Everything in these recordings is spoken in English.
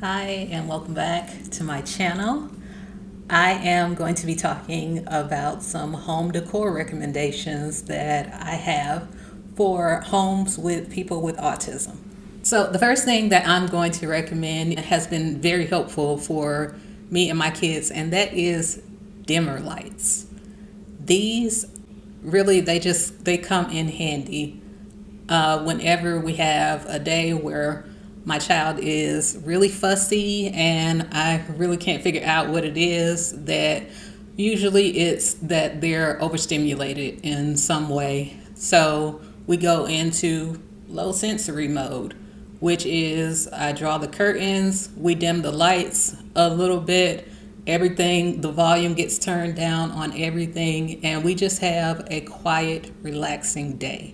Hi, and welcome back to my channel. I am going to be talking about some home decor recommendations that I have for homes with people with autism. So, the first thing that I'm going to recommend has been very helpful for me and my kids, and that is dimmer lights. These really, they come in handy whenever we have a day where my child is really fussy and I really can't figure out what it is. That usually it's that they're overstimulated in some way. So we go into low sensory mode, which is I draw the curtains, we dim the lights a little bit, everything, the volume gets turned down on everything, and we just have a quiet, relaxing day.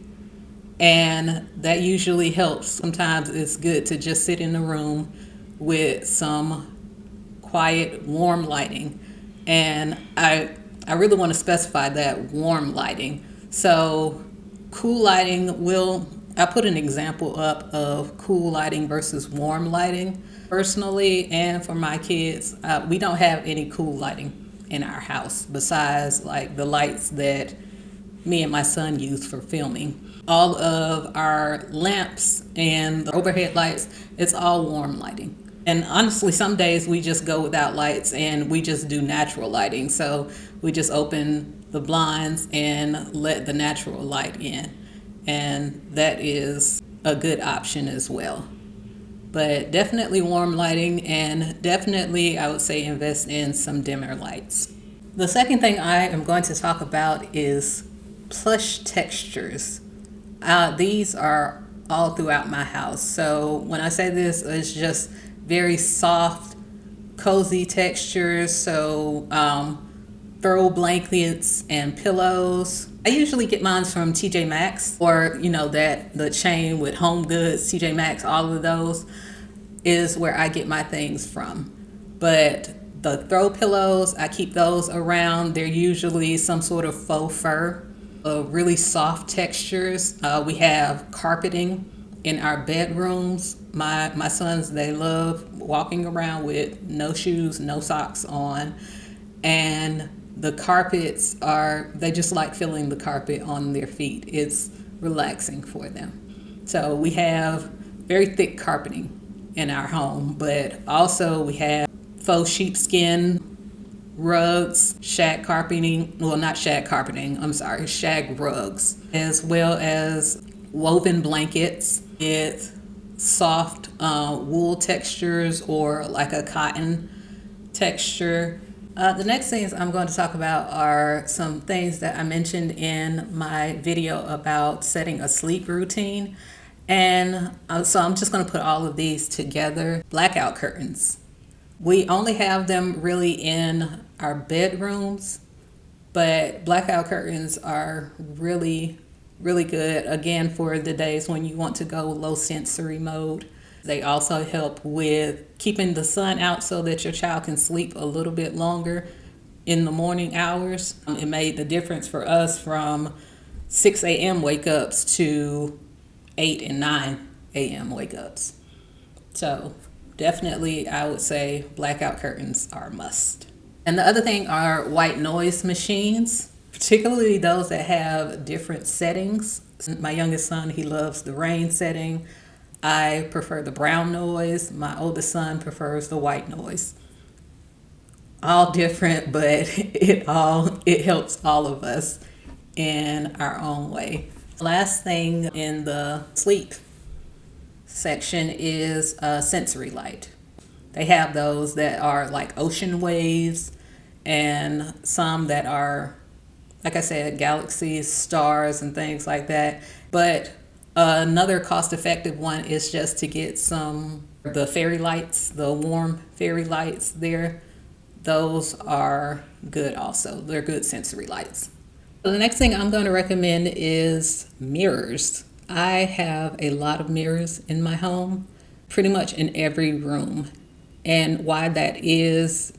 And that usually helps. Sometimes it's good to just sit in the room with some quiet, warm lighting. And I really want to specify that warm lighting. So cool lighting I put an example up of cool lighting versus warm lighting. Personally, and for my kids, we don't have any cool lighting in our house besides like the lights that me and my son use for filming. All of our lamps and the overhead lights, it's all warm lighting. And honestly, some days we just go without lights and we just do natural lighting. So we just open the blinds and let the natural light in. And that is a good option as well. But definitely warm lighting, and definitely I would say invest in some dimmer lights. The second thing I am going to talk about is plush textures. These are all throughout my house. So when I say this, it's just very soft, cozy textures. So throw blankets and pillows. I usually get mine from TJ Maxx, or the chain with Home Goods, TJ Maxx, all of those is where I get my things from. But the throw pillows, I keep those around. They're usually some sort of faux fur. Really soft textures. We have carpeting in our bedrooms. My sons, they love walking around with no shoes, no socks on. And the carpets they just like feeling the carpet on their feet. It's relaxing for them. So we have very thick carpeting in our home, but also we have faux sheepskin rugs, shag carpeting, well, not shag carpeting, I'm sorry, shag rugs, as well as woven blankets with soft wool textures or like a cotton texture. The next things I'm going to talk about are some things that I mentioned in my video about setting a sleep routine. And so I'm just going to put all of these together. Blackout curtains. We only have them really in our bedrooms, but blackout curtains are really, really good, again, for the days when you want to go low sensory mode. They also help with keeping the sun out so that your child can sleep a little bit longer in the morning hours. It made the difference for us from 6 a.m. wake ups to 8 and 9 a.m. wake ups. So definitely, I would say blackout curtains are a must. And the other thing are white noise machines, particularly those that have different settings. My youngest son, he loves the rain setting. I prefer the brown noise. My oldest son prefers the white noise. All different, but it helps all of us in our own way. Last thing in the sleep section is sensory light. They have those that are like ocean waves, and some that are, like I said, galaxies, stars, and things like that. But another cost-effective one is just to get the fairy lights, the warm fairy lights there. Those are good also. They're good sensory lights. So the next thing I'm going to recommend is mirrors. I have a lot of mirrors in my home, pretty much in every room. And why that is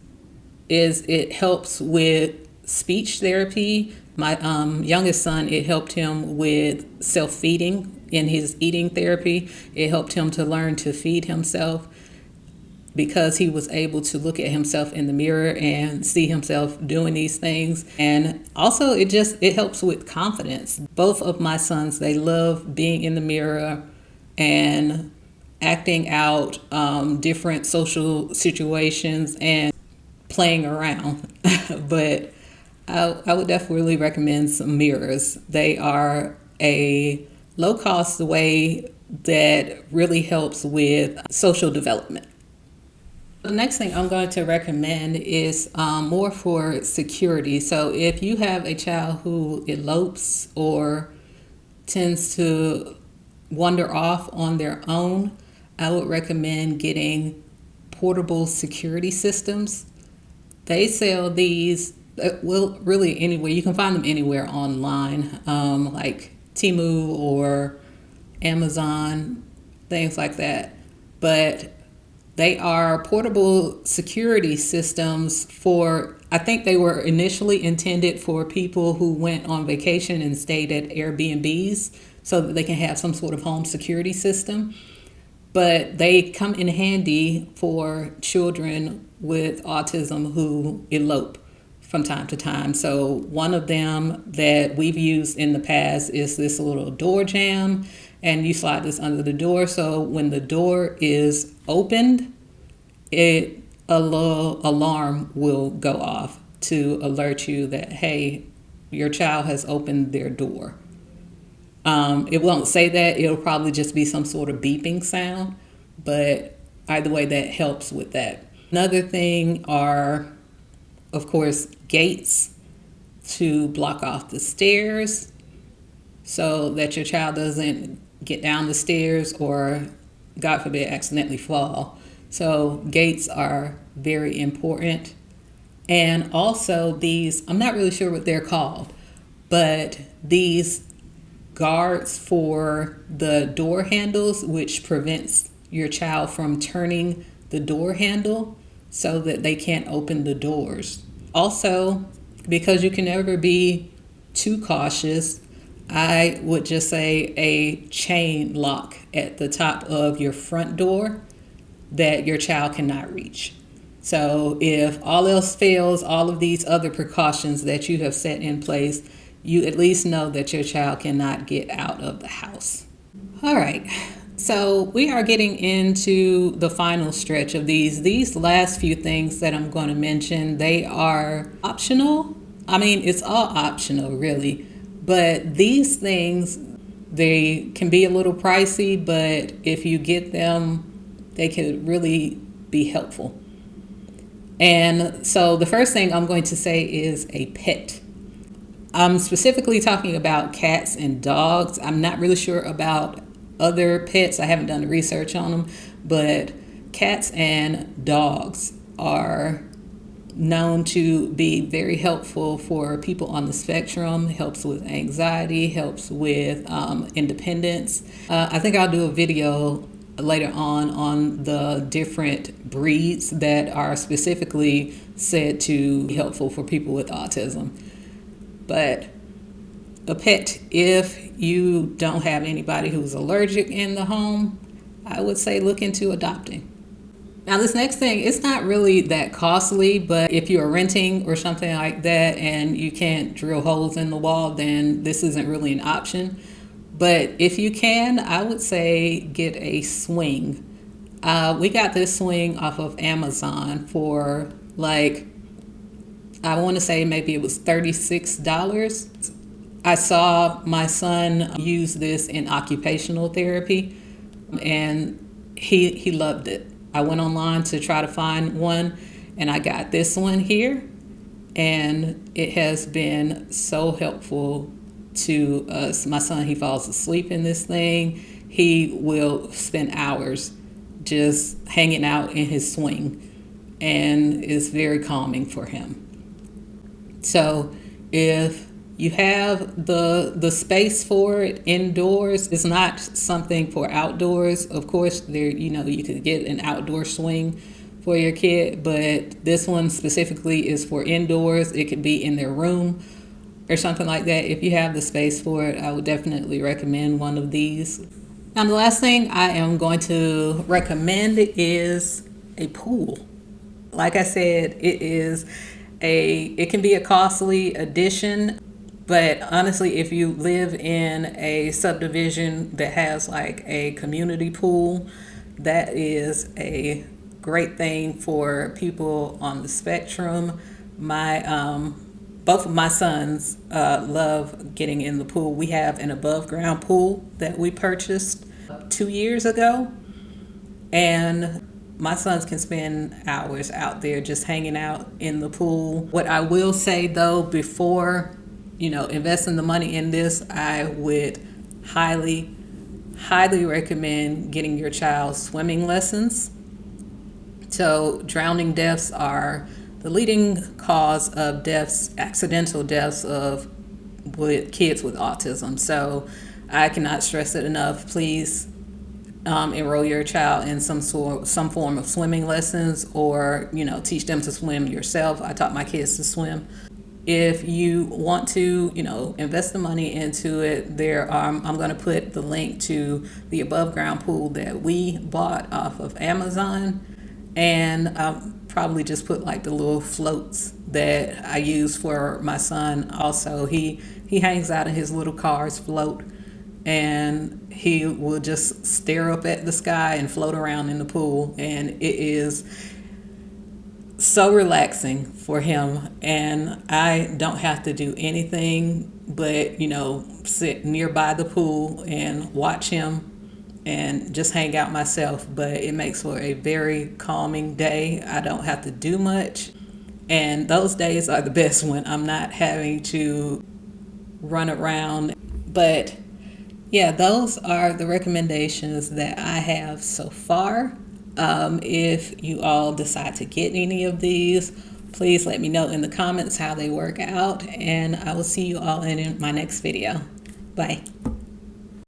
it helps with speech therapy. My youngest son, it helped him with self-feeding in his eating therapy. It helped him to learn to feed himself. because he was able to look at himself in the mirror and see himself doing these things. And also it helps with confidence. Both of my sons, they love being in the mirror and acting out different social situations and playing around. But I would definitely recommend some mirrors. They are a low-cost way that really helps with social development. The next thing I'm going to recommend is more for security. So if you have a child who elopes or tends to wander off on their own, I would recommend getting portable security systems. They sell these, well, really anywhere. You can find them anywhere online, like Temu or Amazon, things like that. But they are portable security systems for, I think they were initially intended for people who went on vacation and stayed at Airbnbs so that they can have some sort of home security system. But they come in handy for children with autism who elope from time to time. So one of them that we've used in the past is this little door jamb, and you slide this under the door. So when the door is opened, a little alarm will go off to alert you that, hey, your child has opened their door. It won't say that. It'll probably just be some sort of beeping sound, but either way, that helps with that. Another thing are, of course, gates to block off the stairs so that your child doesn't get down the stairs or, God forbid, accidentally fall. So gates are very important. And also these, I'm not really sure what they're called, but these guards for the door handles, which prevents your child from turning the door handle so that they can't open the doors. Also, because you can never be too cautious, I would just say a chain lock at the top of your front door that your child cannot reach. So if all else fails, all of these other precautions that you have set in place, you at least know that your child cannot get out of the house. All right, so we are getting into the final stretch of these. These last few things that I'm going to mention, they are optional. I mean, it's all optional really, but these things, they can be a little pricey, but if you get them, they could really be helpful. And so the first thing I'm going to say is a pet. I'm specifically talking about cats and dogs. I'm not really sure about other pets. I haven't done the research on them, but cats and dogs are known to be very helpful for people on the spectrum. Helps with anxiety, helps with independence. I think I'll do a video later on the different breeds that are specifically said to be helpful for people with autism. But a pet, if you don't have anybody who's allergic in the home, I would say look into adopting. Now this next thing, it's not really that costly, but if you're renting or something like that and you can't drill holes in the wall, then this isn't really an option. But if you can, I would say get a swing. We got this swing off of Amazon for like, I want to say maybe it was $36. I saw my son use this in occupational therapy and he loved it. I went online to try to find one and I got this one here, and it has been so helpful to us. My son, he falls asleep in this thing. He will spend hours just hanging out in his swing, and it's very calming for him. So if you have the space for it indoors, it's not something for outdoors. Of course, there, you could get an outdoor swing for your kid, but this one specifically is for indoors. It could be in their room or something like that. If you have the space for it, I would definitely recommend one of these. Now, the last thing I am going to recommend is a pool. Like I said, it can be a costly addition, but honestly, if you live in a subdivision that has like a community pool, that is a great thing for people on the spectrum. My Both of my sons love getting in the pool. We have an above ground pool that we purchased 2 years ago, and my sons can spend hours out there just hanging out in the pool. What I will say though, before investing the money in this, I would highly recommend getting your child swimming lessons. So drowning deaths are the leading cause of deaths, accidental deaths with kids with autism. So I cannot stress it enough. Please enroll your child in some form of swimming lessons, or teach them to swim yourself. I taught my kids to swim. If you want to invest the money into it, I'm going to put the link to the above ground pool that we bought off of Amazon, and I'll probably just put like the little floats that I use for my son. Also, he hangs out in his little car's float, and he will just stare up at the sky and float around in the pool, and it is so relaxing for him. And I don't have to do anything but sit nearby the pool and watch him and just hang out myself. But it makes for a very calming day. I don't have to do much, and those days are the best when I'm not having to run around. But yeah, those are the recommendations that I have so far. If you all decide to get any of these, please let me know in the comments how they work out, and I will see you all in my next video. Bye.